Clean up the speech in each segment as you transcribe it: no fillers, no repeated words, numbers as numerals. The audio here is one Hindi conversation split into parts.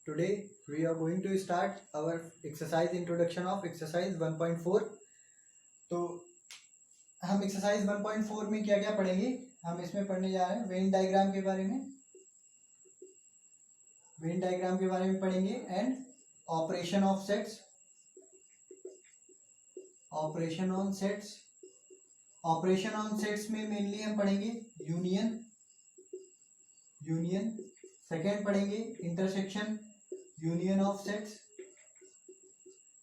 Today we are going to start our exercise introduction of exercise 1.4. तो हम exercise 1.4 में क्या क्या पढ़ेंगे, हम इसमें पढ़ने जा रहे हैं वेन डायग्राम के बारे में, वेन डायग्राम के बारे में पढ़ेंगे and operation of sets, operation on sets. Operation on sets में मेनली हम पढ़ेंगे यूनियन, यूनियन। सेकेंड पढ़ेंगे intersection, union of sets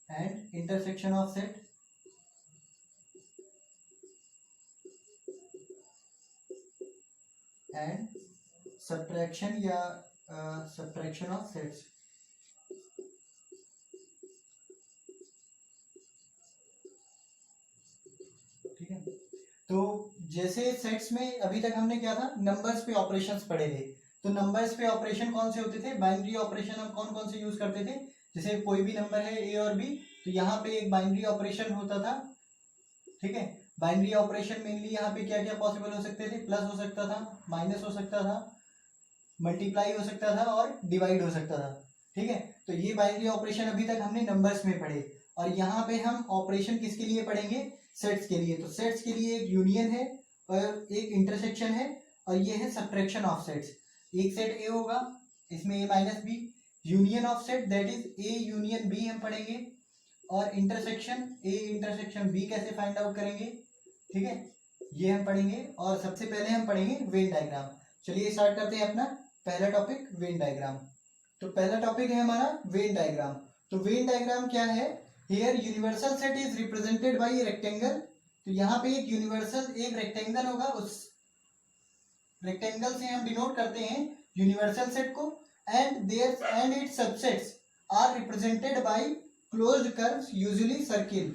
and intersection of set. And subtraction या सब्ट्रैक्शन ऑफ सेट्स। ठीक है, तो जैसे सेट्स में अभी तक हमने क्या था, नंबर्स पे ऑपरेशंस पढ़े थे। तो नंबर्स पे ऑपरेशन कौन से होते थे, बाइनरी ऑपरेशन हम कौन कौन से यूज करते थे। जैसे कोई भी नंबर है ए और बी, तो यहाँ पे एक बाइनरी ऑपरेशन होता था। ठीक है, बाइनरी ऑपरेशन मेनली यहाँ पे क्या क्या पॉसिबल हो सकते थे, प्लस हो सकता था, माइनस हो सकता था, मल्टीप्लाई हो सकता था और डिवाइड हो सकता था। ठीक है, तो ये बाइनरी ऑपरेशन अभी तक हमने नंबर्स में पढ़े। और यहाँ पे हम ऑपरेशन किसके लिए पढ़ेंगे, सेट्स के लिए। तो सेट्स के लिए एक यूनियन है और एक इंटरसेक्शन है, और ये है सब्ट्रैक्शन ऑफ सेट्स। एक सेट ए होगा, इसमें A minus B, union of set that is A union B हम पढ़ेंगे, और इंटरसेक्शन ए इंटरसेक्शन बी कैसे फाइंड आउट करेंगे। ठीक है, ये हम पढ़ेंगे। और सबसे पहले हम पढ़ेंगे वेन डायग्राम। चलिए स्टार्ट करते हैं अपना पहला टॉपिक, वेन डायग्राम। तो पहला टॉपिक है हमारा वेन डायग्राम। तो वेन डायग्राम क्या है, here universal set is represented by a rectangle. तो यहाँ पे एक यूनिवर्सल, एक रेक्टेंगल होगा, उस रेक्टेंगल से हम डिनोट करते हैं यूनिवर्सल सेट को, and its subsets are represented by closed curves usually circle.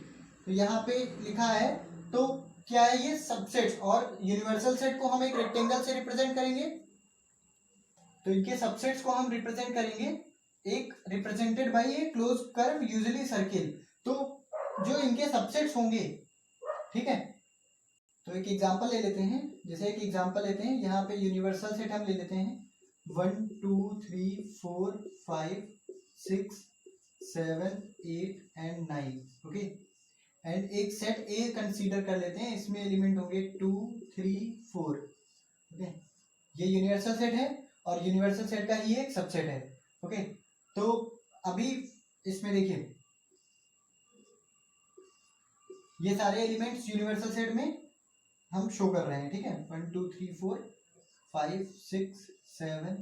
तो यहाँ पे लिखा है, तो क्या है ये सबसेट्स, और यूनिवर्सल सेट को हम एक रेक्टेंगल से रिप्रेजेंट करेंगे, तो इनके सबसेट्स को हम रिप्रेजेंट करेंगे एक represented by A close curve usually circle. तो जो इनके सबसेट्स होंगे, ठीक है, तो एक एग्जांपल ले लेते हैं। जैसे एक एग्जांपल लेते हैं, यहाँ पे यूनिवर्सल सेट हम ले लेते हैं 1 2 3 4 5 6 7 8 एंड 9। ओके, एंड एक सेट ए कंसीडर कर लेते हैं, इसमें एलिमेंट होंगे 2 3 4। ओके, ये यूनिवर्सल सेट है और यूनिवर्सल सेट का ही एक सबसेट है। ओके, तो अभी इसमें देखिए ये सारे एलिमेंट्स यूनिवर्सल सेट में हम शो कर रहे हैं। ठीक है, 1 2 3 4 5 6 7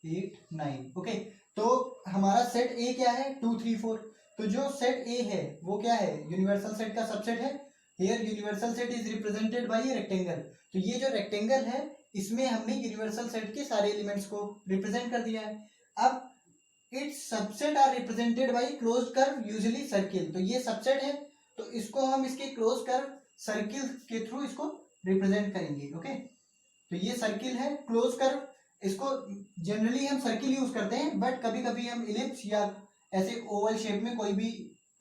8 9। ओके, तो हमारा सेट ए क्या है, 2 3 4। तो जो सेट ए है वो क्या है, यूनिवर्सल सेट का सबसेट है। Here universal set is represented by a rectangle. तो ये जो रेक्टेंगल है, इसमें हमने यूनिवर्सल सेट के सारे एलिमेंट्स को रिप्रेजेंट कर दिया है। अब its subset are represented by closed curve usually circle. तो ये सबसेट है, तो इसको हम इसके क्लोज कर्व सर्किल के थ्रू इसको रिप्रेजेंट करेंगे। ओके, तो ये सर्किल है, क्लोज कर्व, इसको जनरली हम सर्किल यूज करते हैं, बट कभी कभी हम इलिप्स या ऐसे ओवल शेप में कोई भी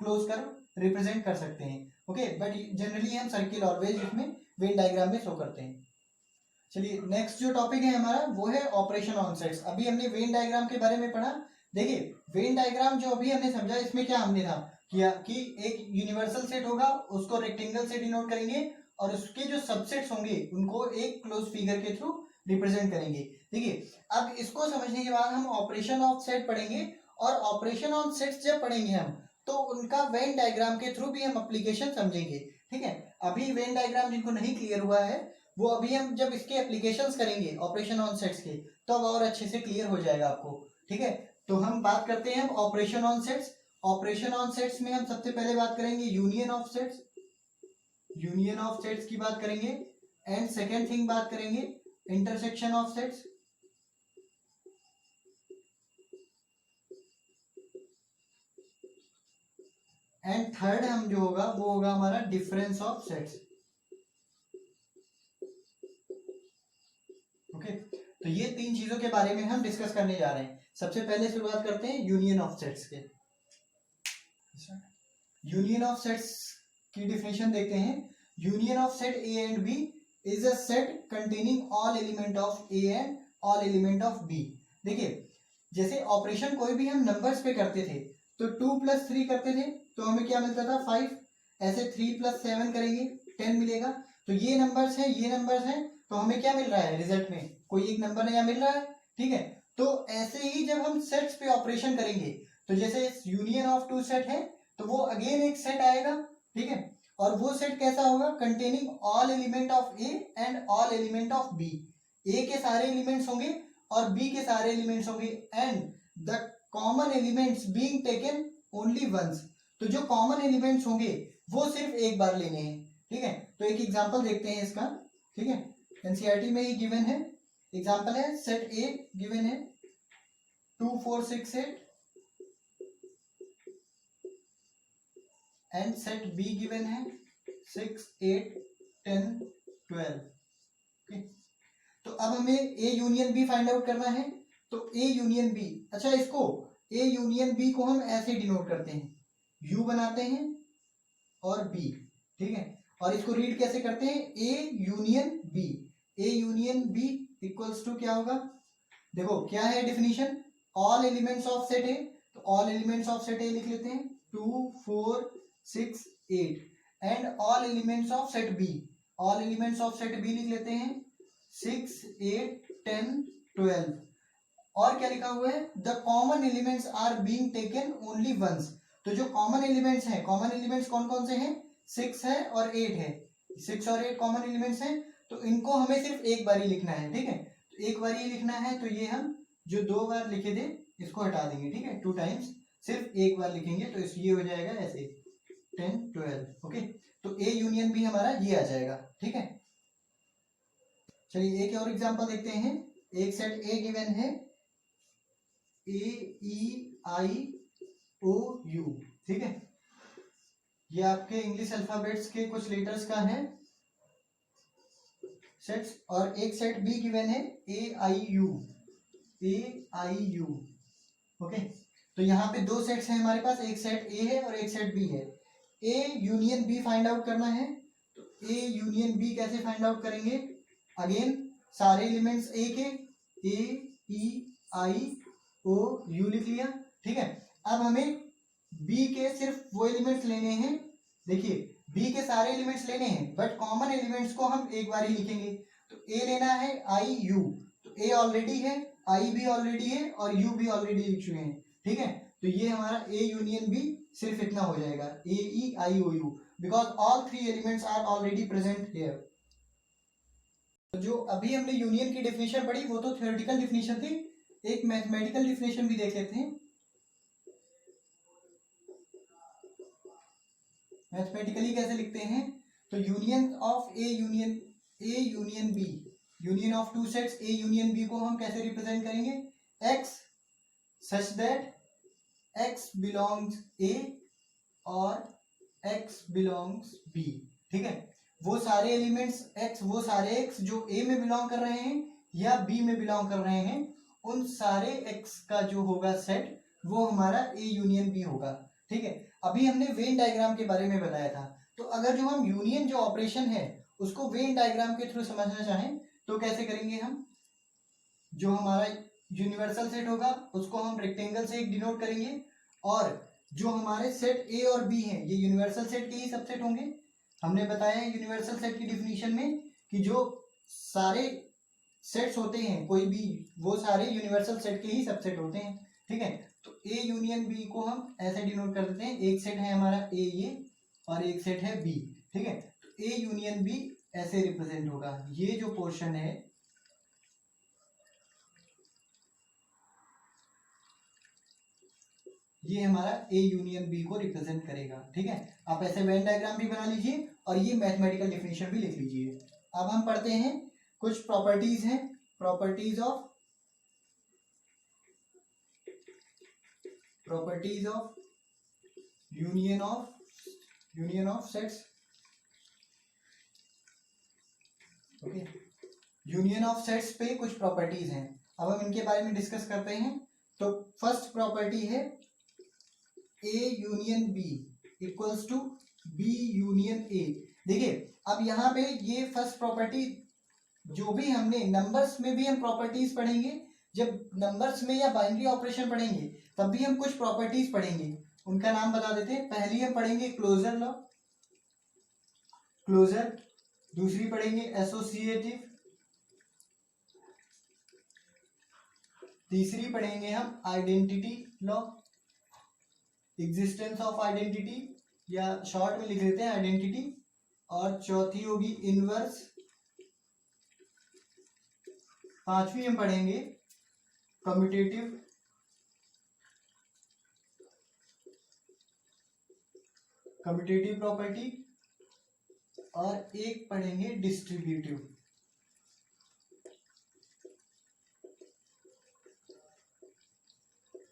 क्लोज कर्व रिप्रेजेंट कर सकते हैं। ओके, बट जनरली हम सर्किल ऑलवेज इसमें वेन डायग्राम में शो करते हैं। चलिए नेक्स्ट जो टॉपिक है हमारा वो है ऑपरेशन ऑन सेट्स। अभी हमने वेन डायग्राम के बारे में पढ़ा। देखिए वेन डायग्राम जो अभी हमने समझा, इसमें क्या हमने था किया कि एक यूनिवर्सल सेट होगा, उसको रेक्टेंगल से डिनोट करेंगे, और उसके जो सबसेट्स होंगे उनको एक क्लोज फिगर के थ्रू रिप्रेजेंट करेंगे। देखिए अब इसको समझने के बाद हम ऑपरेशन ऑफ सेट पढ़ेंगे, और ऑपरेशन ऑन सेट्स जब पढ़ेंगे हम, तो उनका वेन डायग्राम के थ्रू भी हम एप्लीकेशन समझेंगे। ठीक है, अभी वेन डायग्राम जिनको नहीं क्लियर हुआ है, वो अभी हम जब इसके एप्लीकेशंस करेंगे ऑपरेशन ऑन सेट्स के, तो अब और अच्छे से क्लियर हो जाएगा आपको। ठीक है, तो हम बात करते हैं operation on sets. Operation on sets में हम सबसे पहले बात करेंगे union of sets, union of sets की बात करेंगे, एंड सेकेंड थिंग बात करेंगे intersection of sets, and third हम जो होगा वो होगा हमारा डिफरेंस ऑफ सेट्स। ओके, तो ये तीन चीजों के बारे में हम डिस्कस करने जा रहे हैं। सबसे पहले शुरुआत करते हैं यूनियन ऑफ सेट्स के। यूनियन ऑफ सेट्स की डिफिनेशन देखते हैं। Union of set A and B is a set containing all element of A and all element of B. देखिए जैसे ऑपरेशन कोई भी हम नंबर्स पे करते थे तो 2+3 करते थे तो हमें क्या मिलता था 5, ऐसे 3+7 करेंगे 10 मिलेगा। तो ये नंबर्स हैं, ये नंबर्स हैं, तो हमें क्या मिल रहा है रिजल्ट में, कोई एक नंबर नया मिल रहा है, ठीक है। तो ऐसे ही जब हम सेट्स पे ऑपरेशन करेंगे तो जैसे यूनियन ऑफ टू सेट है तो वो अगेन एक सेट आएगा, ठीक है। और वो सेट कैसा होगा, containing all element of A and all element of B, A के सारे एलिमेंट्स होंगे और बी के सारे एलिमेंट्स होंगे, and the common elements being taken only once, तो जो कॉमन एलिमेंट्स होंगे वो सिर्फ एक बार लेने हैं, ठीक है। तो एक एग्जांपल देखते हैं इसका, ठीक है, एनसीईआरटी में ही गिवन है। एग्जांपल है सेट ए गिवन है 2 4 6 8 एंड सेट बी गिवन है 6 8 10 12, okay? तो अब हमें A union B find out करना है। तो ए यूनियन बी, अच्छा इसको ए यूनियन बी को हम ऐसे डिनोट करते हैं, यू बनाते हैं और बी, ठीक है। और इसको रीड कैसे करते हैं, A union B, A union B equals to क्या होगा, देखो क्या है definition, all elements of set A, तो all elements of set A लिख लेते हैं 2 4 6 8 and all elements of set B, all elements of set B लिख लेते हैं 6 8 10 12। और क्या लिखा हुआ है, the common elements are being taken only once, तो जो कॉमन एलिमेंट्स हैं, कॉमन एलिमेंट्स कौन कौन से हैं, 6 है और 8 है, 6 और 8 कॉमन एलिमेंट्स हैं, तो इनको हमें सिर्फ एक बार ही लिखना है, ठीक है। तो एक बार ही लिखना है, तो ये हम जो 2 बार लिखे थे इसको हटा देंगे, ठीक है, 2 टाइम्स, सिर्फ एक बार लिखेंगे तो ये हो जाएगा ऐसे 10 12, ओके। तो ए यूनियन बी हमारा ये आ जाएगा, ठीक है। चलिए एक और एग्जांपल देखते हैं। एक सेट ए गिवन है ए ई आई ओ यू, ठीक है, ये आपके इंग्लिश अल्फाबेट्स के कुछ लेटर्स का है सेट्स। और एक सेट बी गिवन है ए आई यू, ओके। तो यहाँ पे 2 सेट्स हैं हमारे पास, एक सेट ए है और एक सेट बी है। A union B find out करना है, तो ए यूनियन बी कैसे फाइंड आउट करेंगे, अगेन सारे एलिमेंट्स ए के, A E I O you लिख लिया, ठीक है। अब हमें बी के सिर्फ वो एलिमेंट्स लेने हैं, देखिए बी के सारे एलिमेंट्स लेने हैं बट कॉमन एलिमेंट्स को हम एक बार ही लिखेंगे। तो ए लेना है आई यू, तो ए ऑलरेडी है, आई भी ऑलरेडी है और यू भी ऑलरेडी लिख चुके हैं, ठीक है। तो ये हमारा ए यूनियन बी सिर्फ इतना हो जाएगा, A E I O U, because all 3 elements are already present here. तो जो अभी हमने यूनियन की डेफिनेशन पढ़ी वो तो थ्योरेटिकल डेफिनेशन थी, एक मैथमेटिकल डेफिनेशन भी देख लेते हैं। मैथमेटिकली कैसे लिखते हैं, तो union of A union B, union of two sets A union B को हम कैसे रिप्रेजेंट करेंगे, X such that X belongs A और एक्स बिलोंग्स बी, ठीक है। वो सारे एलिमेंट्स एक्स, वो सारे एक्स जो ए में बिलोंग कर रहे हैं या बी में बिलोंग कर रहे हैं, उन सारे एक्स का जो होगा सेट वो हमारा ए यूनियन बी होगा, ठीक है। अभी हमने वेन डायग्राम के बारे में बताया था, तो अगर जो हम यूनियन जो ऑपरेशन है उसको वेन डायग्राम के थ्रू समझना चाहें तो कैसे करेंगे हम, जो हमारा यूनिवर्सल सेट होगा उसको हम रेक्टेंगल से एक डिनोट करेंगे, और जो हमारे सेट ए और बी हैं ये यूनिवर्सल सेट के ही सबसेट होंगे। हमने बताया यूनिवर्सल सेट की डिफिनीशन में कि जो सारे सेट्स होते हैं कोई भी, वो सारे यूनिवर्सल सेट के ही सबसेट होते हैं, ठीक है। तो ए यूनियन बी को हम ऐसे डिनोट कर देते हैं, एक सेट है हमारा ए ये और एक सेट है बी, ठीक है। तो ए यूनियन बी ऐसे रिप्रेजेंट होगा, ये जो पोर्शन है ये हमारा ए यूनियन बी को रिप्रेजेंट करेगा, ठीक है। आप ऐसे वेन डायग्राम भी बना लीजिए और ये मैथमेटिकल डेफिनेशन भी लिख लीजिए। अब हम पढ़ते हैं कुछ प्रॉपर्टीज हैं, properties of union of sets, okay. Union of sets पे कुछ प्रॉपर्टीज हैं, अब हम इनके बारे में डिस्कस करते हैं। तो फर्स्ट प्रॉपर्टी है A union B equals to B union A. देखिए अब यहाँ पे ये फर्स्ट प्रॉपर्टी, जो भी हमने नंबर्स में भी हम प्रॉपर्टीज पढ़ेंगे जब नंबर्स में या बाइनरी ऑपरेशन पढ़ेंगे तब भी हम कुछ प्रॉपर्टीज पढ़ेंगे, उनका नाम बता देते हैं। पहली हम पढ़ेंगे क्लोजर लॉ, क्लोजर। दूसरी पढ़ेंगे एसोसिएटिव। तीसरी पढ़ेंगे हम identity law, existence of identity, या शॉर्ट में लिख देते हैं आइडेंटिटी। और चौथी होगी इनवर्स। पांचवी हम पढ़ेंगे कम्यूटेटिव, कम्यूटेटिव प्रॉपर्टी। और एक पढ़ेंगे डिस्ट्रीब्यूटिव।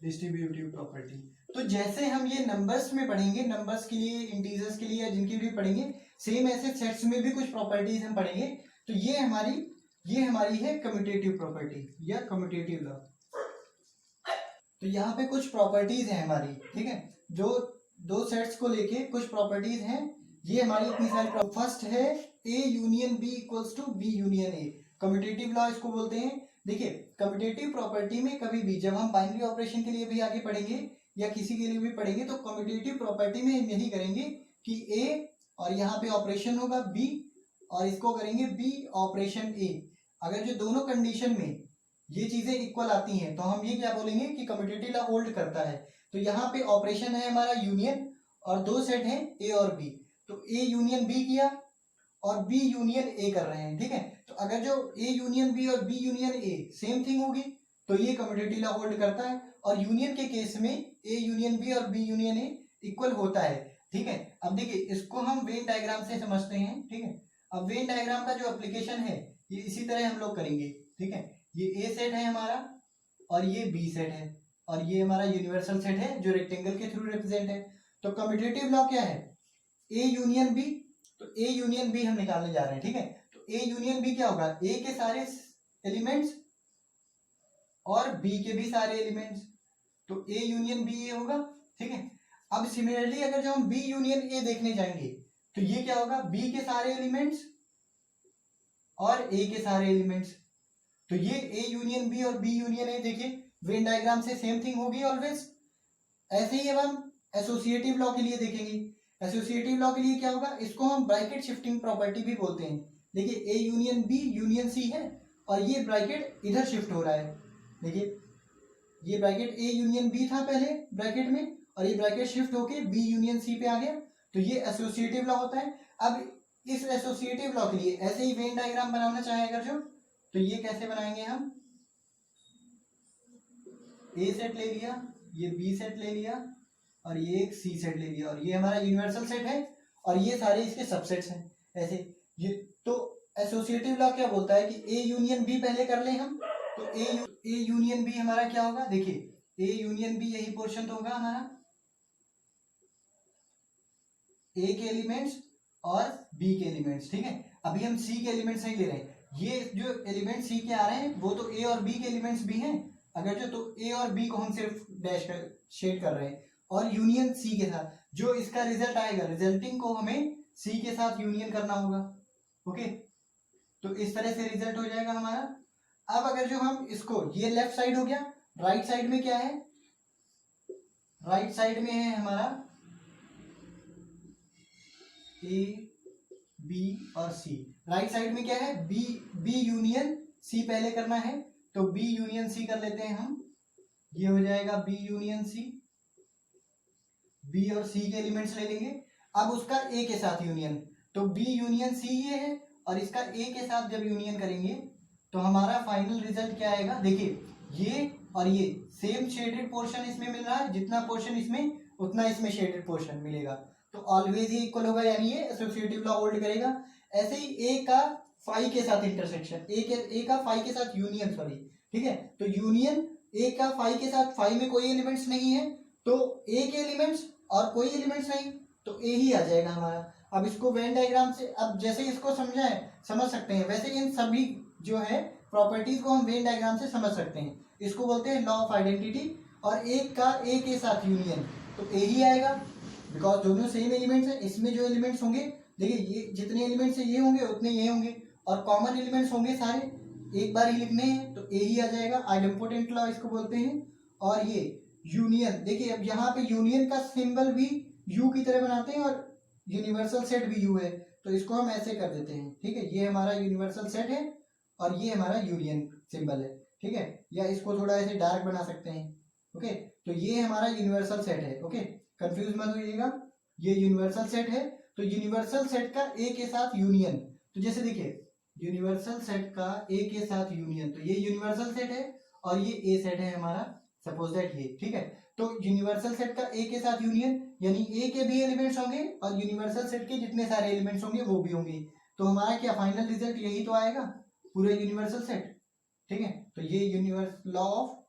Distributive property. तो जैसे हम ये नंबर्स में पढ़ेंगे, नंबर्स के लिए, इंटीजर्स के लिए, या जिनकी भी पढ़ेंगे, सेम ऐसे सेट्स में भी कुछ प्रॉपर्टीज हम पढ़ेंगे। तो ये हमारी है कम्यूटेटिव प्रॉपर्टी या कम्यूटेटिव लॉ। तो यहाँ पे कुछ प्रॉपर्टीज है हमारी, ठीक है, जो दो सेट्स को लेके कुछ प्रॉपर्टीज हैं। ये हमारी इतनी सारी। फर्स्ट है A union B equals to B union A, commutative law इसको बोलते हैं। देखिए कम्यूटेटिव प्रॉपर्टी में कभी भी जब हम बाइनरी ऑपरेशन के लिए भी आगे पढ़ेंगे या किसी के लिए भी पढ़ेंगे तो कम्यूटेटिव प्रॉपर्टी में हम यही करेंगे कि ए और यहाँ पे ऑपरेशन होगा बी और इसको करेंगे बी ऑपरेशन ए। अगर जो दोनों कंडीशन में ये चीजें इक्वल आती हैं तो हम ये क्या बोलेंगे कि कम्यूटेटिव लॉ होल्ड करता है। तो यहाँ पे ऑपरेशन है हमारा यूनियन और दो सेट हैं ए और बी, तो ए यूनियन बी किया और बी यूनियन ए कर रहे हैं, ठीक है। तो अगर जो ए यूनियन बी और B union A same thing होगी तो ये कम्यूटेटिव लॉ होल्ड करता है। और यूनियन के केस में ए यूनियन बी और बी यूनियन ए इक्वल होता है, ठीक है। अब देखिए इसको हम वेन डायग्राम से समझते हैं, ठीक है। अब वेन डायग्राम का जो एप्लीकेशन है ये इसी तरह हम लोग करेंगे, ठीक है। ये ए सेट है हमारा और ये बी सेट है और ये हमारा यूनिवर्सल सेट है जो रेक्टेंगल के थ्रू रिप्रेजेंट है। तो कम्यूटेटिव लॉ क्या है, ए यूनियन बी। तो ए यूनियन बी हम निकालने जा रहे हैं, ठीक है। तो ए यूनियन बी क्या होगा, ए के सारे एलिमेंट्स और बी के भी सारे एलिमेंट्स, तो ए यूनियन बी ये होगा, ठीक है। अब सिमिलरली अगर जो हम बी यूनियन ए देखने जाएंगे तो ये क्या होगा, बी के सारे एलिमेंट्स और ए के सारे एलिमेंट्स। तो ये ए यूनियन बी और बी यूनियन ए, देखिए वेन डायग्राम से सेम थिंग होगी ऑलवेज। ऐसे ही अब हम एसोसिएटिव लॉ के लिए देखेंगे। एसोसिएटिव लॉ के लिए क्या होगा, इसको हम ब्रैकेट शिफ्टिंग प्रॉपर्टी भी बोलते हैं। देखिए A union B union C है और ये ब्रैकेट इधर शिफ्ट हो रहा है। देखिए ये ब्रैकेट ए यूनियन बी था पहले ब्रैकेट में और ये ब्रैकेट शिफ्ट होके बी यूनियन सी पे आ गया, तो ये एसोसिएटिव लॉ होता है। अब इस एसोसिएटिव लॉ के लिए ऐसे ही वेन डायग्राम बनाना चाहे अगर जो, तो ये कैसे बनाएंगे हम, ए सेट ले लिया, ये बी सेट ले लिया और ये एक सी सेट ले लिया और ये हमारा यूनिवर्सल सेट है और ये सारे इसके सबसेट्स हैं ऐसे। ये तो एसोसिएटिव लॉ क्या बोलता है कि ए यूनियन बी पहले कर ले हम, तो ए यूनियन बी हमारा क्या होगा, देखिए ए यूनियन बी यही पोर्शन तो होगा हमारा, ए के एलिमेंट्स और बी के एलिमेंट्स, ठीक है। अभी हम सी के एलिमेंट्स नहीं ले रहे हैं, ये जो एलिमेंट सी के आ रहे हैं वो तो ए और बी के एलिमेंट्स भी हैं अगर जो, तो ए और बी को हम सिर्फ डैश कर शेड कर रहे हैं और यूनियन सी के साथ जो इसका रिजल्ट आएगा, रिजल्टिंग को हमें सी के साथ यूनियन करना होगा, ओके। तो इस तरह से रिजल्ट हो जाएगा हमारा। अब अगर जो हम इसको, ये लेफ्ट साइड हो गया, राइट साइड में क्या है, राइट साइड में है हमारा ए बी और सी। राइट साइड में क्या है, बी यूनियन सी पहले करना है, तो बी यूनियन सी कर लेते हैं हम, ये हो जाएगा बी यूनियन सी। बी और सी के एलिमेंट्स ले लेंगे, अब उसका ए के साथ यूनियन, तो बी यूनियन सी ये है और इसका ए के साथ जब यूनियन करेंगे तो हमारा फाइनल रिजल्ट क्या आएगा, देखिए ये और ये सेम शेडेड पोर्शन इसमें मिल रहा है, जितना पोर्शन इसमें उतना इसमें शेडेड पोर्शन मिलेगा, तो ऑलवेज ये इक्वल होगा, यानी ये एसोसिएटिव लॉ होल्ड करेगा। ऐसे ही ए का फाई के साथ इंटरसेक्शन, ए का फाई के साथ यूनियन, सॉरी, ठीक है। तो यूनियन ए का फाई के साथ, फाई में कोई एलिमेंट्स नहीं है तो ए के एलिमेंट्स और कोई एलिमेंट्स नहीं तो ए ही आ जाएगा हमारा। अब इसको वेन डायग्राम से, अब जैसे इसको समझ सकते हैं वैसे इन सभी जो है प्रॉपर्टीज को हम वेन डायग्राम से समझ सकते हैं। इसको बोलते हैं लॉ ऑफ आइडेंटिटी। और एक का ए के साथ यूनियन तो ए ही आएगा बिकॉज दोनों सेम एलिमेंट्स हैं। इसमें जो एलिमेंट्स होंगे, देखिए ये जितने एलिमेंट्स ये होंगे उतने ये होंगे और कॉमन एलिमेंट्स होंगे सारे एक बार ही लिखने हैं तो ए ही आ जाएगा, आइडेम्पोटेंट लॉ इसको बोलते हैं। और ये यूनियन, देखिए अब यहाँ पे यूनियन का सिंबल भी यू की तरह बनाते हैं और यूनिवर्सल सेट भी यू है, तो इसको हम ऐसे कर देते हैं, ठीक है। ये हमारा यूनिवर्सल सेट है और ये हमारा यूनियन सिंबल है, ठीक है। या इसको थोड़ा ऐसे डार्क बना सकते हैं, ओके। तो ये हमारा यूनिवर्सल सेट है, ओके, कंफ्यूज मत होइएगा, ये यूनिवर्सल सेट है। तो यूनिवर्सल सेट का ए के साथ यूनियन, तो जैसे देखिए यूनिवर्सल सेट का ए के साथ यूनियन, तो ये यूनिवर्सल सेट है और ये ए सेट है हमारा, सपोज दैट ये, ठीक है। तो यूनिवर्सल सेट का ए के साथ यूनियन यानी ए के भी एलिमेंट्स होंगे और यूनिवर्सल सेट के जितने सारे एलिमेंट्स होंगे वो भी होंगे, तो हमारा क्या फाइनल रिजल्ट यही तो आएगा, पूरा यूनिवर्सल सेट, ठीक है। तो ये लॉ ऑफ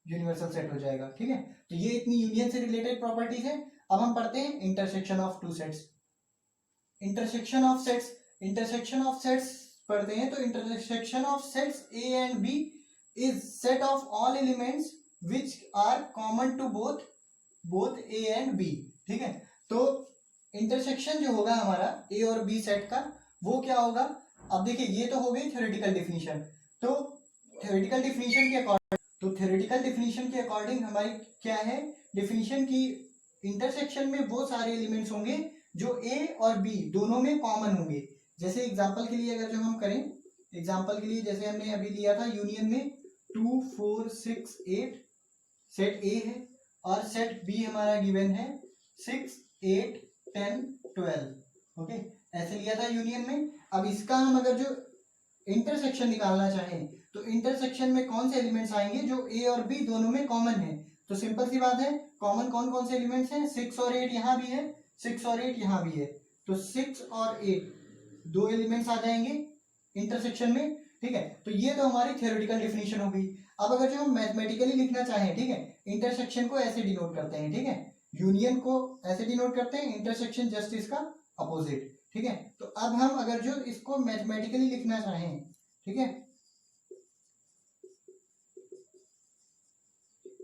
यूनिवर्सल सेट हो जाएगा, ठीक है। तो ये इतनी यूनियन से रिलेटेड प्रॉपर्टीज है। अब हम पढ़ते हैं intersection of two sets. Intersection of sets पढ़ते हैं। तो intersection of sets A and B is set of all elements which are common to both A and B, ठीक है। तो इंटरसेक्शन जो होगा हमारा ए और बी सेट का, वो क्या होगा, अब देखिए ये तो हो गई थ्योरेटिकल डिफिनीशन। तो थ्योरेटिकल डिफिनीशन के अकॉर्डिंग हमारी क्या है डिफिनीशन की, इंटरसेक्शन में वो सारे एलिमेंट्स होंगे जो ए और बी दोनों में कॉमन होंगे। जैसे एग्जांपल के लिए अगर जो हम करें, एग्जांपल के लिए जैसे हमने अभी लिया था यूनियन में 2 4 6 8 सेट ए है और सेट बी हमारा गिवन है 6 8 10 12, ओके, ऐसे लिया था यूनियन में। अब इसका हम अगर जो इंटरसेक्शन निकालना चाहें तो इंटरसेक्शन में कौन से एलिमेंट्स आएंगे जो ए और बी दोनों में कॉमन है, तो सिंपल सी बात है, कॉमन कौन कौन से एलिमेंट्स हैं, 6 और 8 यहाँ भी है, 6 और 8 यहाँ भी है, तो 6 और 8 दो एलिमेंट्स आ जाएंगे इंटरसेक्शन में, ठीक है। तो ये तो हमारी थ्योरेटिकल डिफिनीशन हो गई। अब अगर जो हम मैथमेटिकली लिखना चाहें, ठीक है, इंटरसेक्शन को ऐसे डिनोट करते हैं, ठीक है, यूनियन को ऐसे डिनोट करते हैं, इंटरसेक्शन जस्ट इसका अपोजिट, ठीक है। तो अब हम अगर जो इसको मैथमेटिकली लिखना चाहें, ठीक है,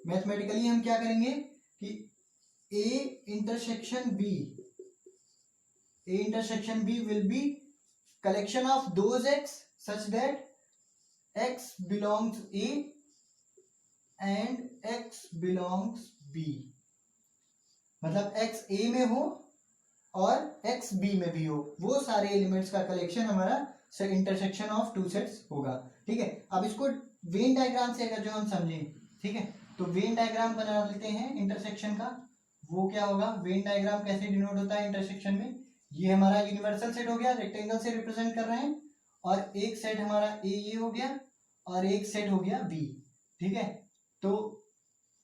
मैथमेटिकली हम क्या करेंगे कि A intersection B will be collection of those X such that X belongs A and X belongs B, मतलब एक्स ए में हो और एक्स बी में भी हो, वो सारे एलिमेंट्स का कलेक्शन हमारा इंटरसेक्शन ऑफ टू सेट्स होगा, ठीक है। अब इसको वेन डायग्राम से अगर जो हम समझें, ठीक है, तो वेन डायग्राम बना लेते हैं इंटरसेक्शन का। वो क्या होगा, वेन डायग्राम कैसे डिनोट होता है इंटरसेक्शन में, ये हमारा यूनिवर्सल सेट हो गया, रेक्टेंगल से रिप्रेजेंट कर रहे हैं, और एक सेट हमारा ए ये हो गया और एक सेट हो गया बी, ठीक है। तो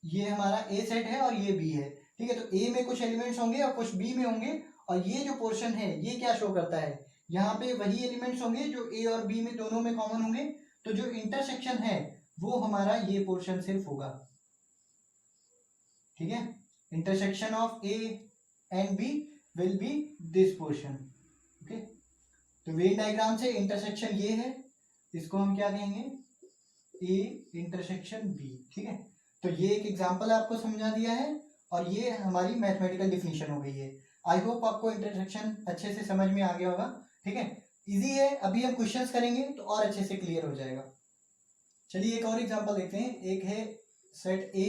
ये हमारा ए सेट है और ये बी है, ठीक है। तो ए में कुछ एलिमेंट्स होंगे और कुछ बी में होंगे, और ये जो पोर्शन है ये क्या शो करता है, यहाँ पे वही एलिमेंट्स होंगे जो ए और बी में दोनों में कॉमन होंगे, तो जो इंटरसेक्शन है वो हमारा ये पोर्शन सिर्फ होगा, ठीक है। Intersection of A and B will be this portion, okay. तो वेन डायग्राम से इंटरसेक्शन ये है, इसको हम क्या कहेंगे, ए इंटरसेक्शन बी, ठीक है। तो ये एक एग्जांपल आपको समझा दिया है और ये हमारी मैथमेटिकल डिफिनीशन हो गई है। आई होप आपको इंटरसेक्शन अच्छे से समझ में आ गया होगा, ठीक है, इजी है। अभी हम क्वेश्चंस करेंगे तो और अच्छे से क्लियर हो जाएगा। चलिए एक और एग्जांपल देखते हैं। एक है set A,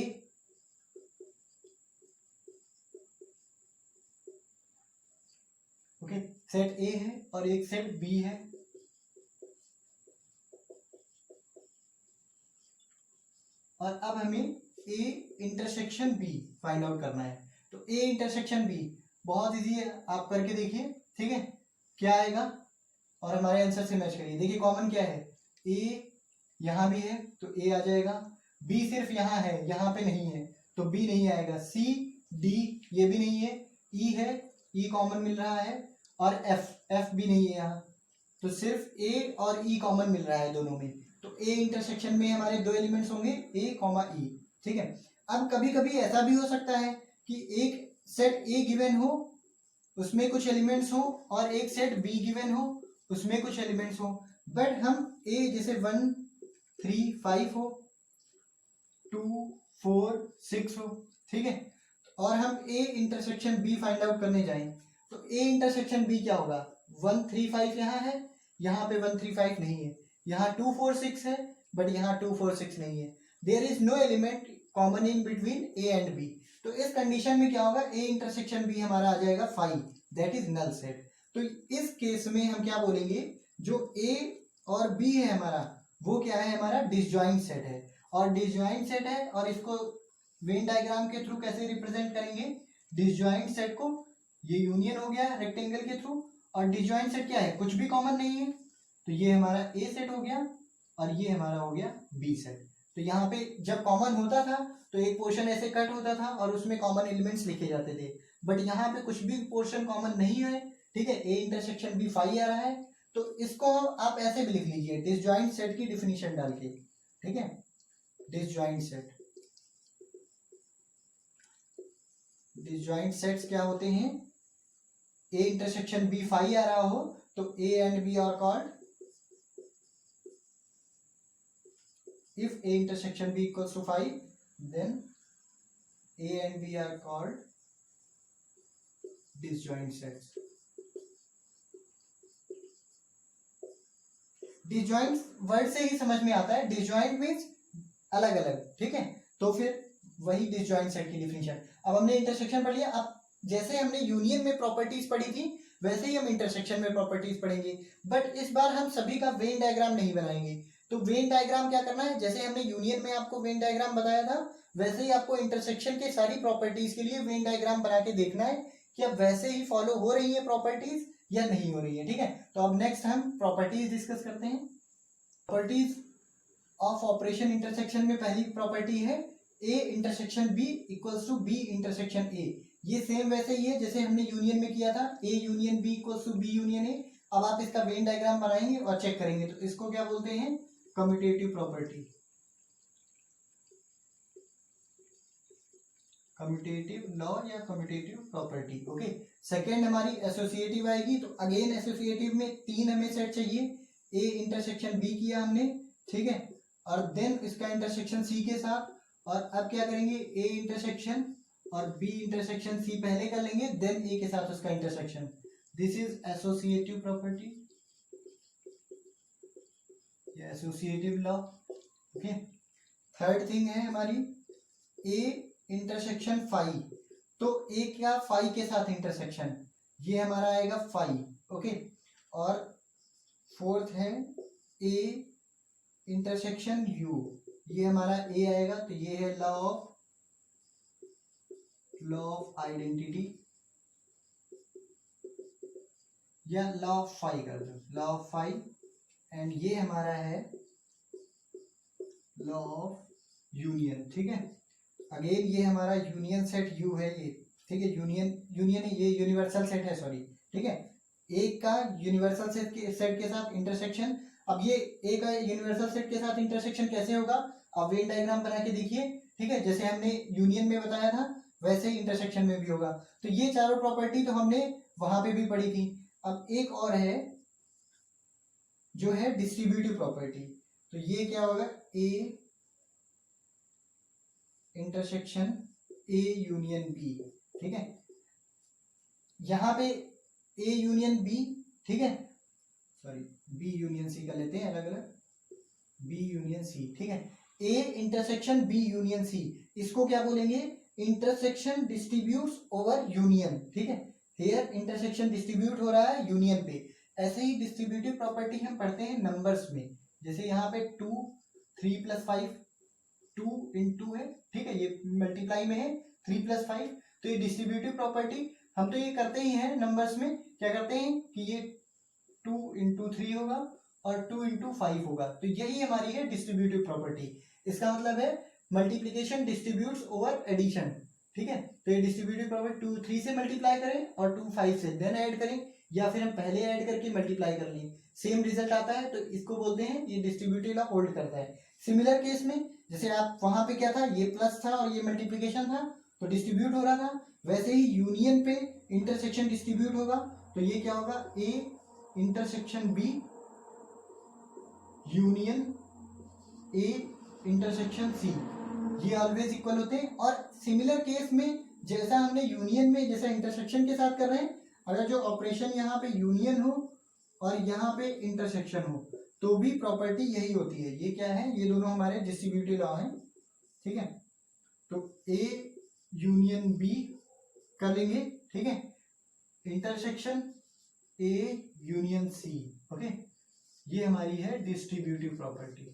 okay, set A है और एक सेट बी है, और अब हमें A intersection B find out करना है। तो ए इंटरसेक्शन बी बहुत इजी है, आप करके देखिए, ठीक है, क्या आएगा और हमारे आंसर से मैच करिए। देखिए कॉमन क्या है, ए यहाँ भी है तो ए आ जाएगा, बी सिर्फ यहाँ है, यहाँ पे नहीं है तो बी नहीं आएगा, सी डी ये भी नहीं है, ई है, ई कॉमन मिल रहा है, और एफ भी नहीं है यहाँ, तो सिर्फ ए और ई कॉमन मिल रहा है दोनों में। तो ए इंटरसेक्शन में हमारे दो एलिमेंट्स होंगे ए कॉमा ई, ठीक है। अब कभी कभी ऐसा भी हो सकता है कि एक सेट ए गिवन हो उसमें कुछ एलिमेंट्स हो और एक सेट बी गिवन हो उसमें कुछ एलिमेंट्स हो, बट हम ए जैसे 1 3 5 हो, 2 4 6 हो, ठीक है, और हम A intersection B find out करने जाएं तो ए इंटरसेक्शन बी क्या होगा, 1 3 5 यहाँ है, यहाँ पे 1 3 5 नहीं है, यहाँ 2 4 6 है, बट यहाँ 2 4 6 नहीं है। There is no element common in between A and B. तो इस कंडीशन में क्या होगा, ए इंटरसेक्शन बी हमारा आ जाएगा 5, दैट इज नल सेट। तो इस केस में हम क्या बोलेंगे, जो ए और बी है हमारा, वो क्या है, हमारा डिसजॉइंट सेट है। और डिसजॉइंट सेट है, और इसको वेन डायग्राम के थ्रू कैसे रिप्रेजेंट करेंगे, डिसजॉइंट सेट को, ये यूनियन हो गया रेक्टेंगल के थ्रू, और डिसजॉइंट सेट क्या है, कुछ भी कॉमन नहीं है, तो ये हमारा ए सेट हो गया और ये हमारा हो गया बी सेट। तो यहाँ पे जब कॉमन होता था तो एक पोर्शन ऐसे कट होता था और उसमें कॉमन एलिमेंट्स लिखे जाते थे, बट यहाँ पे कुछ भी पोर्शन कॉमन नहीं है, ठीक है, ए इंटरसेक्शन बी 5 आ रहा है। तो इसको आप ऐसे भी लिख लीजिए डिसजॉइंट सेट की डिफिनीशन डाल के, ठीक है, डिसजॉइंट सेट। डिसजॉइंट सेट्स क्या होते हैं, ए इंटरसेक्शन बी 5 आ रहा हो तो A and B are called, if a intersection b equals to 5, then a and b are called disjoint sets. disjoint word से ही समझ में आता है, disjoint मीन्स अलग अलग, ठीक है। तो फिर वही disjoint सेट की डिफिनीशन। अब हमने इंटरसेक्शन पढ़ लिया, अब जैसे हमने यूनियन में प्रॉपर्टीज पढ़ी थी वैसे ही हम इंटरसेक्शन में प्रॉपर्टीज पढ़ेंगे, बट इस बार हम सभी का वेन डायग्राम नहीं बनाएंगे। तो वेन डायग्राम क्या करना है, जैसे हमने यूनियन में आपको वेन डायग्राम बताया था, वैसे ही आपको इंटरसेक्शन के सारी प्रॉपर्टीज के लिए वेन डायग्राम बना के देखना है कि अब वैसे ही फॉलो हो रही है प्रॉपर्टीज या नहीं हो रही है, ठीक है। तो अब नेक्स्ट हम प्रॉपर्टीज डिस्कस करते हैं। प्रॉपर्टीज ऑफ ऑपरेशन इंटरसेक्शन में पहली प्रॉपर्टी है A intersection B equals to B intersection A. ये सेम वैसे ही है जैसे हमने यूनियन में किया था, A union B equals to B union A. अब आप इसका वेन डायग्राम बनाएंगे और चेक करेंगे, तो इसको क्या बोलते हैं, कम्यूटेटिव प्रॉपर्टी, कम्यूटेटिव लॉ या कम्यूटेटिव प्रॉपर्टी, ओके। सेकेंड हमारी एसोसिएटिव आएगी, तो अगेन एसोसिएटिव में 3 हमें सेट चाहिए। ए इंटरसेक्शन बी किया हमने, ठीक है, और देन इसका इंटरसेक्शन सी के साथ, और अब क्या करेंगे, ए इंटरसेक्शन और बी इंटरसेक्शन सी पहले कर लेंगे, देन ए के साथ उसका intersection. This is associative property या associative law, okay. Third thing है हमारी ए इंटरसेक्शन 5, तो ए क्या 5 के साथ इंटरसेक्शन, ये हमारा आएगा 5, ओके। और फोर्थ है ए इंटरसेक्शन यू, ये हमारा ए आएगा, तो ये है लॉ ऑफ आइडेंटिटी या लॉ ऑफ 5 कर दो, लॉ ऑफ 5, एंड ये हमारा है लॉ ऑफ यूनियन, ठीक है। अगेन ये हमारा यूनियन सेट यू है ये, ठीक है, यूनियन ये यूनिवर्सल सेट है, सॉरी, ठीक है। एक का यूनिवर्सल सेट के साथ इंटरसेक्शन, अब ये ए का यूनिवर्सल सेट के साथ इंटरसेक्शन कैसे होगा, अब वेन डायग्राम बना के देखिए, ठीक है, जैसे हमने यूनियन में बताया था वैसे ही इंटरसेक्शन में भी होगा। तो ये चारों प्रॉपर्टी तो हमने वहां पे भी पढ़ी थी। अब एक और है जो है डिस्ट्रीब्यूटिव प्रॉपर्टी, तो ये क्या होगा, A intersection A union B, ठीक है। यहाँ पे ए यूनियन बी, ठीक है, सॉरी बी यूनियन सी कर लेते हैं अलग अलग, बी यूनियन सी, ठीक है। A intersection B union C, इसको क्या बोलेंगे, इंटरसेक्शन डिस्ट्रीब्यूट्स ओवर यूनियन, ठीक है। हियर इंटरसेक्शन डिस्ट्रीब्यूट हो रहा है यूनियन पे। ऐसे ही डिस्ट्रीब्यूटिव प्रॉपर्टी हम पढ़ते हैं नंबर्स में, जैसे यहाँ पे 2 3 + 5 2 × है, ठीक है, ये मल्टीप्लाई में है 3 + 5, तो ये डिस्ट्रीब्यूटिव प्रॉपर्टी हम तो ये करते ही हैं नंबर्स में, क्या करते हैं कि ये 2 × 3 होगा और 2 × 5 होगा, तो यही हमारी है डिस्ट्रीब्यूटिव प्रॉपर्टी। इसका मतलब है मल्टीप्लिकेशन डिस्ट्रीब्यूट्स ओवर एडिशन, ठीक है। तो ये डिस्ट्रीब्यूटिव प्रॉपर्टी 2 3 से मल्टीप्लाई करें और 2 5 से देन ऐड करें, या फिर हम पहले ऐड करके मल्टीप्लाई कर लें, सेम रिजल्ट आता है, तो इसको बोलते हैं ये डिस्ट्रीब्यूटिव लॉ होल्ड करता है। सिमिलर केस में जैसे आप वहां पे क्या था, ये प्लस था और ये मल्टीप्लिकेशन था, तो डिस्ट्रीब्यूट हो रहा था, वैसे ही यूनियन पे इंटरसेक्शन डिस्ट्रीब्यूट होगा, तो ये क्या होगा, A intersection B union A intersection C, ये ऑलवेज इक्वल होते हैं। और सिमिलर केस में जैसा हमने यूनियन में जैसा इंटरसेक्शन के साथ कर रहे हैं, अगर जो ऑपरेशन यहाँ पे यूनियन हो और यहाँ पे इंटरसेक्शन हो, तो भी प्रॉपर्टी यही होती है। ये क्या है, ये दोनों हमारे डिस्ट्रीब्यूटिव लॉ हैं, ठीक है। तो ए यूनियन बी कर लेंगे, ठीक है, intersection A union C, okay, ये हमारी है डिस्ट्रीब्यूटिव प्रॉपर्टी।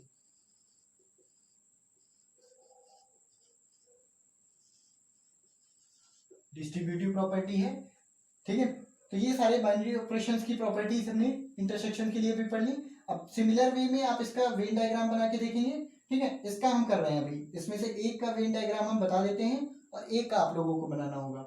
डिस्ट्रीब्यूटिव प्रॉपर्टी है, ठीक है। तो ये सारे बाइनरी ऑपरेशंस की प्रॉपर्टीज हमने इंटरसेक्शन के लिए भी पढ़ ली। अब सिमिलर वे में आप इसका वेन डायग्राम बना के देखेंगे, ठीक है। इसका हम कर रहे हैं अभी, इसमें से एक का वेन डायग्राम हम बता देते हैं और एक का आप लोगों को बनाना होगा।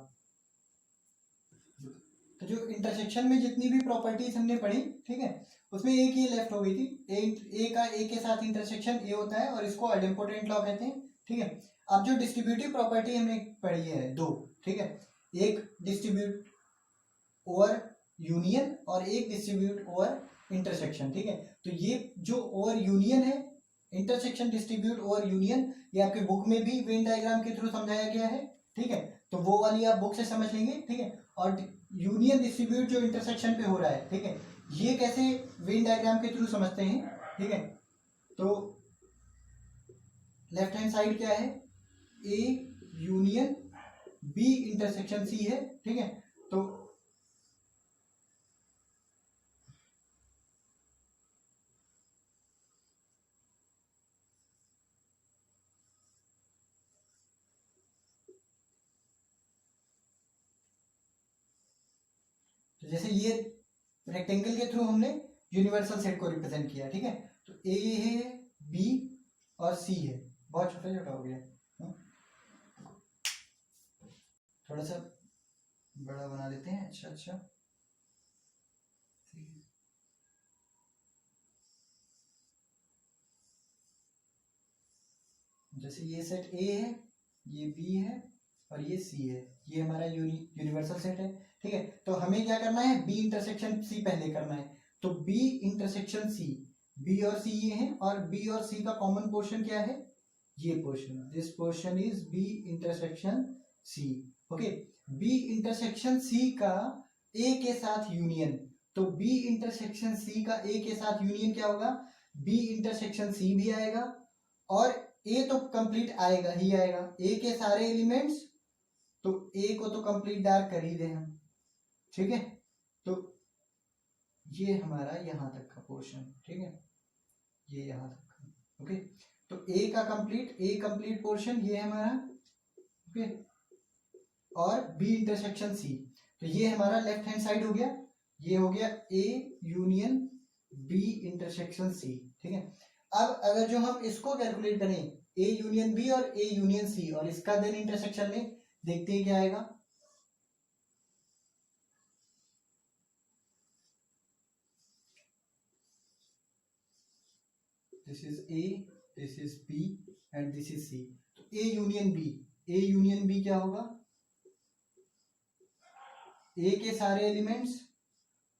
तो जो इंटरसेक्शन में जितनी भी प्रॉपर्टीज हमने पढ़ी, ठीक है, उसमें एक ही लेफ्ट हो गई थी। ए के साथ इंटरसेक्शन ए होता है और इसको आइडेम्पोटेंट लॉ कहते हैं, ठीक है। अब जो डिस्ट्रीब्यूटिव प्रॉपर्टी हमने पढ़ी है दो, ठीक है, एक डिस्ट्रीब्यूट ओवर यूनियन और एक डिस्ट्रीब्यूट ओवर इंटरसेक्शन, ठीक है। तो ये जो ओवर यूनियन है, इंटरसेक्शन डिस्ट्रीब्यूट ओवर यूनियन, ये आपके बुक में भी वेन डायग्राम के थ्रू समझाया गया है, ठीक है। तो वो वाली आप बुक से समझ लेंगे, ठीक है। और यूनियन डिस्ट्रीब्यूट जो इंटरसेक्शन पे हो रहा है, ठीक है, ये कैसे वेन डायग्राम के थ्रू समझते हैं, ठीक है। तो लेफ्ट हैंड साइड क्या है, A union B intersection C है, ठीक है। तो जैसे ये रेक्टेंगल के थ्रू हमने यूनिवर्सल सेट को रिप्रेजेंट किया, ठीक है। तो ए है, बी और सी है, बहुत छोटा छोटा हो गया, थोड़ा सा बड़ा बना लेते हैं। अच्छा अच्छा, जैसे ये सेट ए है, ये बी है और ये सी है, ये हमारा यूनिवर्सल सेट है, ठीक है। तो हमें क्या करना है, बी इंटरसेक्शन सी पहले करना है। तो बी इंटरसेक्शन सी, बी और सी ये हैं, और बी और सी का कॉमन पोर्शन क्या है, ये portion, this portion is B intersection C, okay. B intersection C का ए के साथ यूनियन, तो बी इंटरसेक्शन सी का ए के साथ यूनियन क्या होगा, बी इंटरसेक्शन सी भी आएगा और ए तो कंप्लीट आएगा ही आएगा, ए के सारे एलिमेंट्स, तो ए को तो कंप्लीट डार्क कर ही दे हम, ठीक है। तो ये हमारा यहां तक का पोर्शन, ठीक है, ये यहां तक का, ओके। तो ए का कंप्लीट पोर्शन ये हमारा, ओके, और बी इंटरसेक्शन सी, तो ये हमारा लेफ्ट हैंड साइड हो गया, ये हो गया A union B intersection C, ठीक है। अब अगर जो हम इसको कैलकुलेट करें, ए यूनियन बी और ए यूनियन सी, और इसका देन इंटरसेक्शन लें, देखते हैं क्या आएगा। This is A, this is B and this is C. तो A union B, A union B क्या होगा, ए के सारे एलिमेंट्स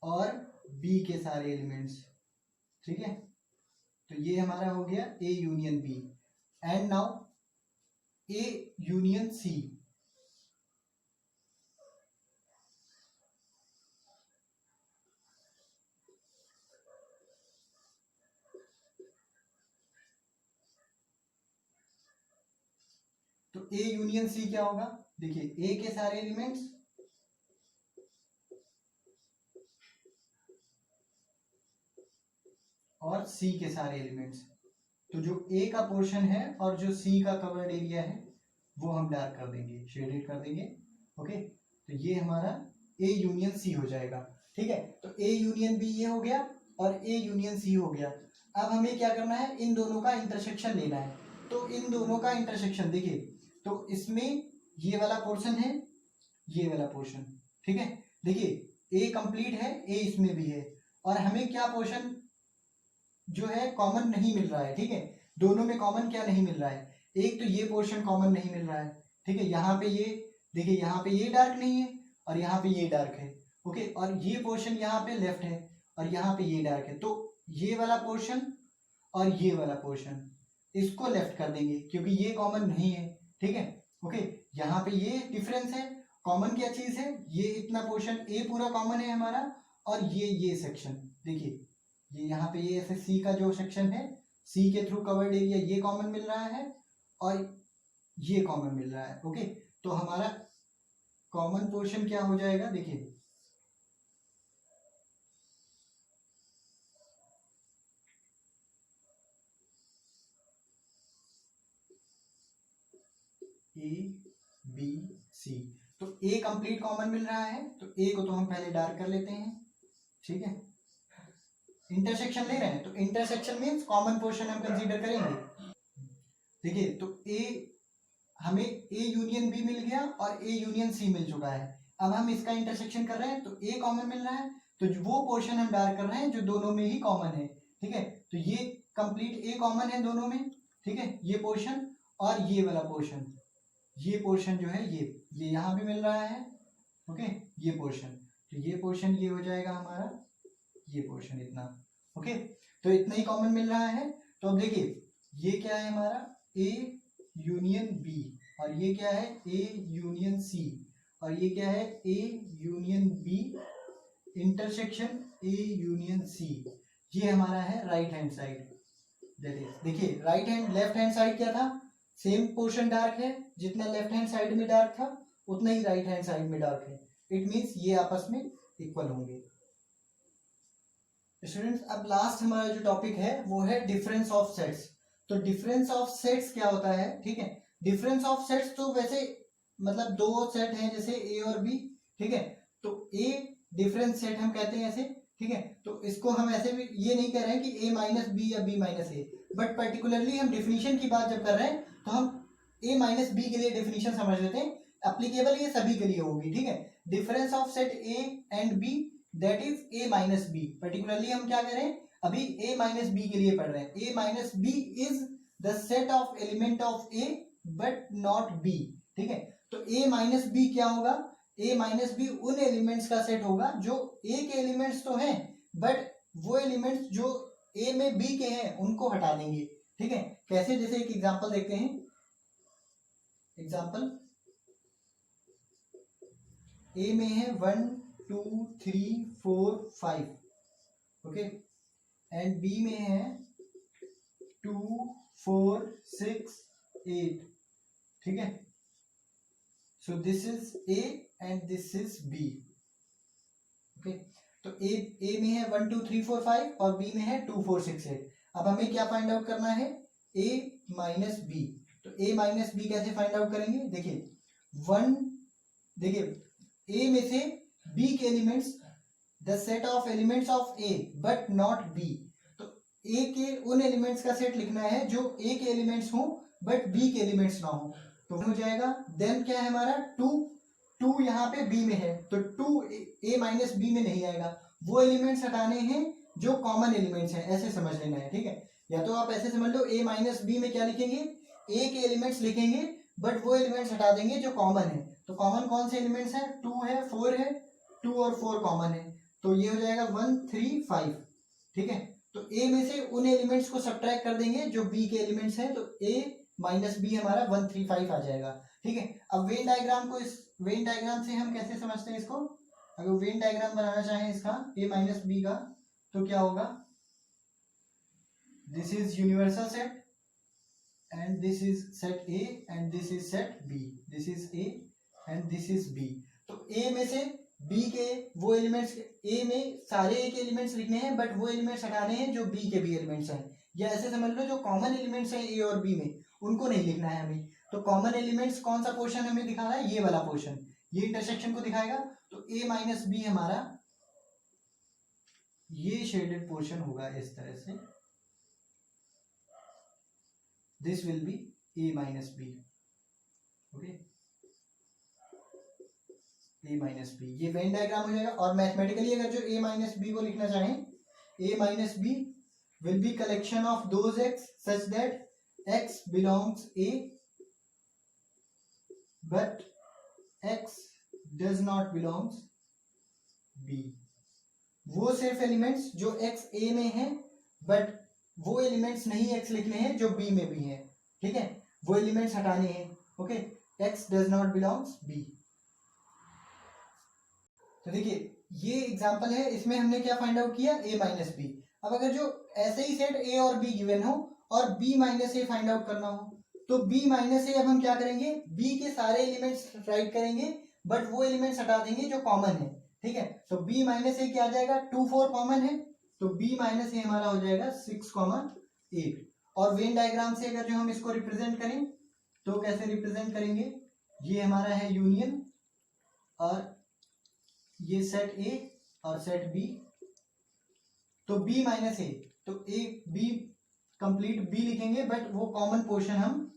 और बी के सारे एलिमेंट्स, ठीक है। तो ये हमारा हो गया A union B, and now A union C. तो ए यूनियन सी क्या होगा, देखिए ए के सारे एलिमेंट्स और सी के सारे एलिमेंट्स, तो जो ए का पोर्शन है और जो सी का कवर्ड एरिया है वो हम डार्क कर देंगे, शेडेड कर देंगे, ओके। तो ये हमारा ए यूनियन सी हो जाएगा, ठीक है। तो ए यूनियन बी ये हो गया और ए यूनियन सी हो गया। अब हमें क्या करना है, इन दोनों का इंटरसेक्शन लेना है। तो इन दोनों का इंटरसेक्शन देखिए, तो इसमें ये वाला पोर्शन है, ये वाला पोर्शन, ठीक है। देखिए ए कंप्लीट है, ए इसमें भी है, और हमें क्या पोर्शन जो है कॉमन नहीं मिल रहा है, ठीक है। दोनों में कॉमन क्या नहीं मिल रहा है, एक तो ये पोर्शन कॉमन नहीं मिल रहा है, ठीक है। यहाँ पे ये देखिए, यहाँ पे ये डार्क नहीं है और यहाँ पे ये डार्क है, ओके। और ये पोर्शन यहाँ पे लेफ्ट है और यहाँ पे ये डार्क है, तो ये वाला पोर्शन और ये वाला पोर्शन इसको लेफ्ट कर देंगे क्योंकि ये कॉमन नहीं है, ठीक है, ओके। यहाँ पे ये डिफरेंस है, कॉमन क्या चीज है, ये इतना पोर्शन ए पूरा कॉमन है हमारा, और ये सेक्शन देखिए, ये यहाँ पे ये ऐसे सी का जो सेक्शन है, सी के थ्रू कवर्ड एरिया ये कॉमन मिल रहा है और ये कॉमन मिल रहा है। ओके, तो हमारा कॉमन पोर्शन क्या हो जाएगा, देखिए ए बी सी, तो ए कंप्लीट कॉमन मिल रहा है, तो ए को तो हम पहले डार्क कर लेते हैं, ठीक है। इंटरसेक्शन ले रहे हैं तो इंटरसेक्शन मीन्स कॉमन पोर्शन हम कंसीडर करेंगे। देखिए तो ए, हमें ए यूनियन बी मिल गया और ए यूनियन सी मिल चुका है। अब हम इसका इंटरसेक्शन कर रहे हैं तो ए कॉमन मिल रहा है, तो वो पोर्शन हम डार्क कर रहे हैं जो दोनों में ही कॉमन है, ठीक है। तो ये कंप्लीट ए कॉमन है दोनों में, ठीक है, ये पोर्शन और ये वाला पोर्शन, ये पोर्शन जो है ये यहाँ पे मिल रहा है, ओके, ये पोर्शन, तो ये पोर्शन ये हो जाएगा हमारा, ये पोर्शन इतना, ओके। तो इतना ही कॉमन मिल रहा है। तो अब देखिए ये क्या है हमारा, ए यूनियन बी, और ये क्या है, ए यूनियन सी, और ये क्या है, A union B intersection A union C, ये हमारा है right hand side. That is, देखिए right hand left hand side क्या था, सेम पोर्शन डार्क है, जितना लेफ्ट हैंड साइड में डार्क था उतना ही राइट हैंड साइड में डार्क है। इट मीन्स ये आपस में इक्वल होंगे। स्टूडेंट्स अब लास्ट हमारा जो टॉपिक है वो है डिफरेंस ऑफ सेट्स। तो डिफरेंस ऑफ सेट्स क्या होता है, ठीक है। डिफरेंस ऑफ सेट्स तो वैसे मतलब दो सेट हैं जैसे ए और बी, ठीक है, तो ए डिफरेंस सेट हम कहते हैं ऐसे, ठीक है। तो इसको हम ऐसे भी ये नहीं कह रहे हैं कि ए माइनस बी या B minus A, but particularly हम डिफिनीशन की बात जब कर रहे हैं तो हम ए माइनस बी के लिए डेफिनेशन समझ लेते हैं, एप्लीकेबल ये सभी के लिए होगी, ठीक है। Difference of set A and B that is A minus B, particularly हम क्या करें, अभी ए माइनस बी के लिए पढ़ रहे हैं। A minus B is the set of element of A but not B, ठीक है। तो ए माइनस बी क्या होगा, ए माइनस बी उन एलिमेंट्स का सेट होगा जो ए के एलिमेंट्स तो हैं बट वो एलिमेंट्स जो ए में बी के हैं उनको हटा देंगे, ठीक है। कैसे, जैसे एक एग्जांपल देखते हैं। एग्जांपल ए में है 1 2 3 4 5, ओके, एंड बी में है 2 4 6 8, ठीक है। So this is A and this is B, okay. तो ए में है 1 2 3 4 5 और बी में है 2 4 6 8। अब हमें क्या फाइंड आउट करना है, ए माइनस बी। तो ए माइनस बी कैसे फाइंड आउट करेंगे, देखिए 1, देखिए ए में से बी के elements, the set of elements of A but not B, तो ए के उन एलिमेंट्स का सेट लिखना है जो ए के एलिमेंट्स हों बट बी के एलिमेंट्स ना हो, तो हो जाएगा। देन क्या है हमारा 2 यहाँ पे बी में है तो 2 ए माइनस बी में नहीं आएगा, वो एलिमेंट्स हटाने हैं जो कॉमन एलिमेंट्स हैं, ऐसे समझ लेना है, ठीक है। या तो आप ऐसे समझ लो ए माइनस बी में क्या लिखेंगे, ए के एलिमेंट्स लिखेंगे बट वो एलिमेंट्स हटा देंगे जो कॉमन है। तो कॉमन कौन से एलिमेंट्स हैं, 2 है 4 है, 2 और 4 कॉमन है, तो ये हो जाएगा 1 3 5, ठीक है। तो ए में से उन एलिमेंट्स को सब्ट्रैक्ट कर देंगे जो बी के एलिमेंट्स हैं, तो ए माइनस बी हमारा 1 3 5 आ जाएगा, ठीक है। अब वेन डायग्राम को, इस वेन डायग्राम से हम कैसे समझते हैं इसको, अगर वेन डायग्राम बनाना चाहें इसका ए माइनस बी का, तो क्या होगा, this is universal set and this is set A and this is set B, this is A and this is B। तो A में से B के वो एलिमेंट्स, A में सारे A के एलिमेंट्स लिखने हैं बट वो एलिमेंट्स हटाने हैं जो B के भी एलिमेंट्स हैं, या ऐसे समझ लो जो कॉमन एलिमेंट्स हैं A और B में उनको नहीं लिखना है हमें। तो कॉमन एलिमेंट्स कौन सा पोर्शन हमें दिखा रहा है, ये वाला पोर्शन, ये इंटरसेक्शन को दिखाएगा। तो A माइनस बी हमारा ये शेडेड पोर्शन होगा इस तरह से, this will be A minus B, okay, A minus B, ये वेन डायग्राम हो जाएगा। और मैथमेटिकली अगर जो ए माइनस बी को लिखना चाहें, A minus B will be collection of those X such that X belongs A but X does not belongs B. वो सिर्फ एलिमेंट्स जो एक्स ए में है बट वो एलिमेंट्स नहीं एक्स लिखने हैं जो बी में भी हैं, ठीक है, वो एलिमेंट्स हटाने हैं, okay. X does not belongs B. तो देखिए ये एग्जांपल है, इसमें हमने क्या फाइंड आउट किया, ए माइनस बी। अब अगर जो ऐसे ही सेट ए और बी गिवन हो और बी माइनस ए फाइंड आउट करना हो, तो बी माइनस ए अब हम क्या करेंगे, बी के सारे एलिमेंट्स राइट करेंगे बट वो एलिमेंट्स हटा देंगे जो कॉमन है, ठीक है। तो बी माइनस ए क्या आ जाएगा, 2 4 कॉमन है, तो बी माइनस ए हमारा हो जाएगा 6 8। और वेन डायग्राम से अगर जो हम इसको रिप्रेजेंट करें तो कैसे रिप्रेजेंट करेंगे, ये हमारा है यूनियन और ये सेट ए और सेट बी, तो बी माइनस ए, तो ए बी कंप्लीट बी लिखेंगे बट वो कॉमन पोर्शन हम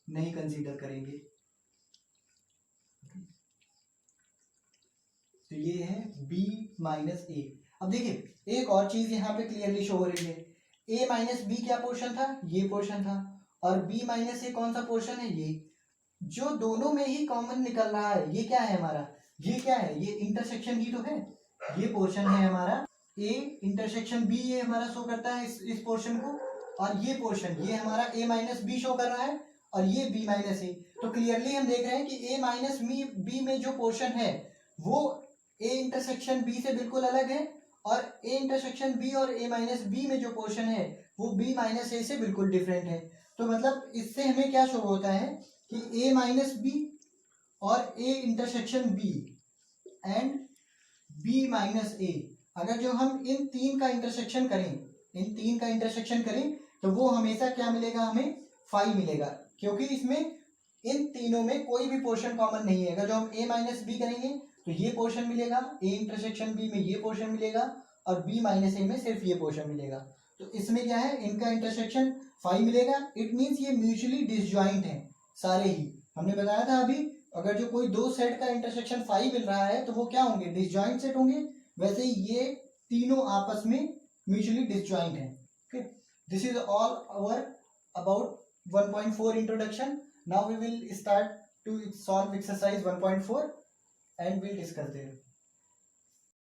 नहीं कंसीडर करेंगे। तो ये है b माइनस ए। अब देखिए एक और चीज यहाँ पे क्लियरली शो हो रही है, a माइनस बी क्या पोर्शन था, ये पोर्शन था, और b माइनस ए कौन सा पोर्शन है, ये। जो दोनों में ही कॉमन निकल रहा है ये क्या है हमारा, ये क्या है, ये इंटरसेक्शन ही तो है, ये पोर्शन है हमारा a इंटरसेक्शन b, ये हमारा शो करता है इस पोर्शन को, और ये पोर्शन ये हमारा a माइनस बी शो कर रहा है, और ये b माइनस ए। तो क्लियरली हम देख रहे हैं कि a माइनस बी में जो पोर्शन है वो a इंटरसेक्शन b से बिल्कुल अलग है, और a इंटरसेक्शन b और a माइनस बी में जो पोर्शन है वो b माइनस ए से बिल्कुल डिफरेंट है। तो मतलब इससे हमें क्या शो होता है कि a माइनस बी और a intersection b and b minus A, अगर जो हम इन तीन का इंटरसेक्शन करें तो वो हमेशा क्या मिलेगा, हमें 5 मिलेगा, क्योंकि इसमें इन तीनों में कोई भी पोर्शन कॉमन नहीं है। अगर जो हम a माइनस बी करेंगे तो ये पोर्शन मिलेगा, a इंटरसेक्शन b में ये पोर्शन मिलेगा, और b माइनस ए में सिर्फ ये पोर्शन मिलेगा। तो इसमें क्या है, इनका इंटरसेक्शन 5 मिलेगा। इट मीन्स ये म्यूचुअली डिसजॉइंट हैं सारे ही। हमने बताया था अभी, अगर जो कोई दो सेट का इंटरसेक्शन 5 मिल रहा है तो वो क्या होंगे, डिसजॉइंट सेट होंगे। वैसे ही ये तीनों आपस में म्यूचुअली डिसजॉइंट हैं। Okay, this is all our about 1.4 introduction. Now we will start to solve exercise 1.4 and we'll discuss there.